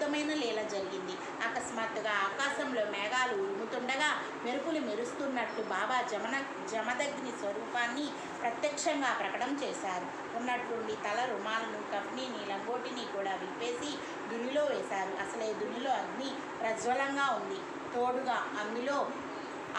అద్భుతమైన లీల జరిగింది. అకస్మాత్తుగా ఆకాశంలో మేఘాలు ఉరుముతుండగా మెరుపులు మెరుస్తున్నట్లు బాబా జమదగ్ని స్వరూపాన్ని ప్రత్యక్షంగా ప్రకటన చేశారు. ఉన్నట్లుండి తల రుమాలను, కఫ్నీని, లంగోటిని కూడా విప్పేసి దునిలో వేశారు. అసలే దునిలో అగ్ని ప్రజ్వలంగా ఉంది. తోడుగా అందులో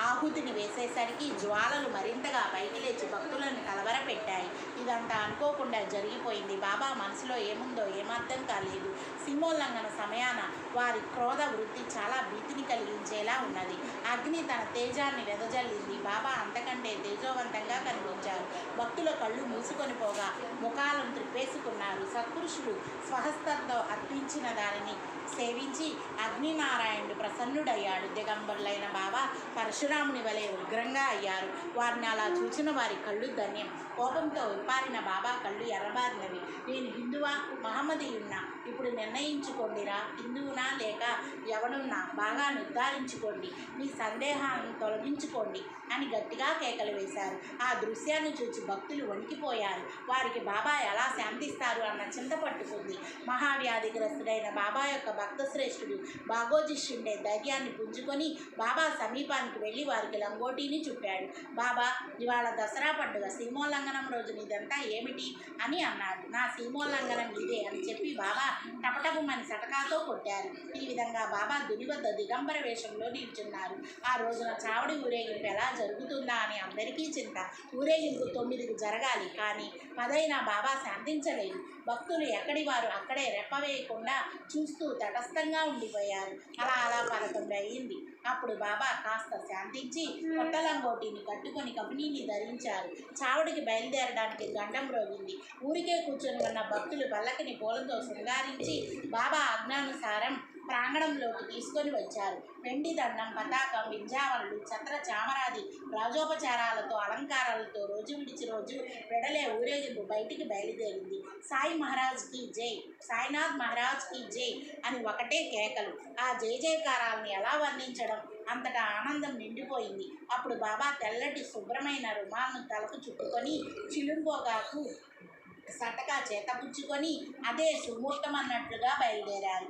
ఆహుతిని వేసేసరికి జ్వాలలు మరింతగా పైకి లేచి భక్తులను కలవరపెట్టాయి. ఇదంతా అనుకోకుండా జరిగిపోయింది. బాబా మనసులో ఏముందో ఏమర్థం కాలేదు. సీమోల్లంఘన సమయాన వారి క్రోధ వృత్తి చాలా భీతిని కలిగించేలా ఉన్నది. అగ్ని తన తేజాన్ని వెదజల్లింది. బాబా అంతకంటే తేజోవంతంగా కనిపించారు. భక్తుల కళ్ళు మూసుకొని పోగా ముఖాలను త్రిప్పేసుకున్నారు. సత్పురుషులు స్వహస్తంతో అర్పించిన దానిని సేవించి అగ్నినారాయణుడు ప్రసన్నుడయ్యాడు. దిగంబరులైన బాబా పరశురాముని వలె ఉగ్రంగా అయ్యారు. వారిని అలా చూచిన వారి కళ్ళు ధన్యం. కోపంతో విప్పారిన బాబా కళ్ళు ఎర్రబారినవి. నేను హిందువా, మహమ్మదీయున్నా? ఇప్పుడు నిర్ణయించుకోండిరా. హిందువునా లేక ఎవడున్నా బాగా నిర్ధారించుకోండి. మీ సందేహాలను తొలగించుకోండి అని గట్టిగా కేకలు వేశారు. ఆ దృశ్యాన్ని చూసి భక్తులు వణికిపోయారు. వారికి బాబా ఎలా శాంతిస్తారు అన్న చింత పట్టుకుంది. మహావ్యాధిగ్రస్తుడైన బాబా యొక్క భక్త శ్రేష్ఠుడు బాగోజీ షిండే ధైర్యాన్ని పుంజుకొని బాబా సమీపానికి వెళ్ళి వారికి లంగోటీని చుట్టాడు. బాబా, ఇవాళ దసరా పండుగ, సీమోల్లంఘనం రోజున ఇదంతా ఏమిటి అని అన్నాడు. నా సీమోల్లంఘనం ఇదే అని చెప్పి బాబా టపటపమని సటకాతో కొట్టారు. ఈ విధంగా బాబా దుని వద్ద దిగంబర వేషంలో నిల్చున్నారు. ఆ రోజున చావడి ఊరేగింపు ఎలా జరుగుతుందా అని అందరికీ చింత. ఊరేగింపు 9కి జరగాలి, కానీ 10 అయినా బాబా శాంతించలేదు. భక్తులు ఎక్కడి వారు అక్కడే రెప్పవేయకుండా చూస్తూ తటస్థంగా ఉండిపోయారు. అలా 11 అయింది. అప్పుడు బాబా కాస్త శాంతించి కొత్త లంగోటిని కట్టుకొని కఫనీని ధరించారు. చావడికి బయలుదేరడానికి గండం రోగింది. ఊరికే కూర్చొని ఉన్న భక్తులు పల్లకిని పూలతో శృంగారించి బాబా ఆజ్ఞానుసారం ప్రాంగణంలోకి తీసుకొని వచ్చారు. వెండి దండం, పతాకం, వింజావనులు, ఛత్ర చామరాది రాజోపచారాలతో అలంకారాలతో రోజు విడిచి రోజు వెడలే ఊరేగింపు బయటికి బయలుదేరింది. సాయి మహారాజ్కి జై, సాయినాథ్ మహారాజ్కి జై అని ఒకటే కేకలు. ఆ జై జయకారాలను ఎలా వర్ణించడం? అంతటా ఆనందం నిండిపోయింది. అప్పుడు బాబా తెల్లటి శుభ్రమైన రుమాలను తలకు చుట్టుకొని చిలుంబోగాకు సటకా చేతపుచ్చుకొని అదే సుముహూర్తం అన్నట్లుగా బయలుదేరారు.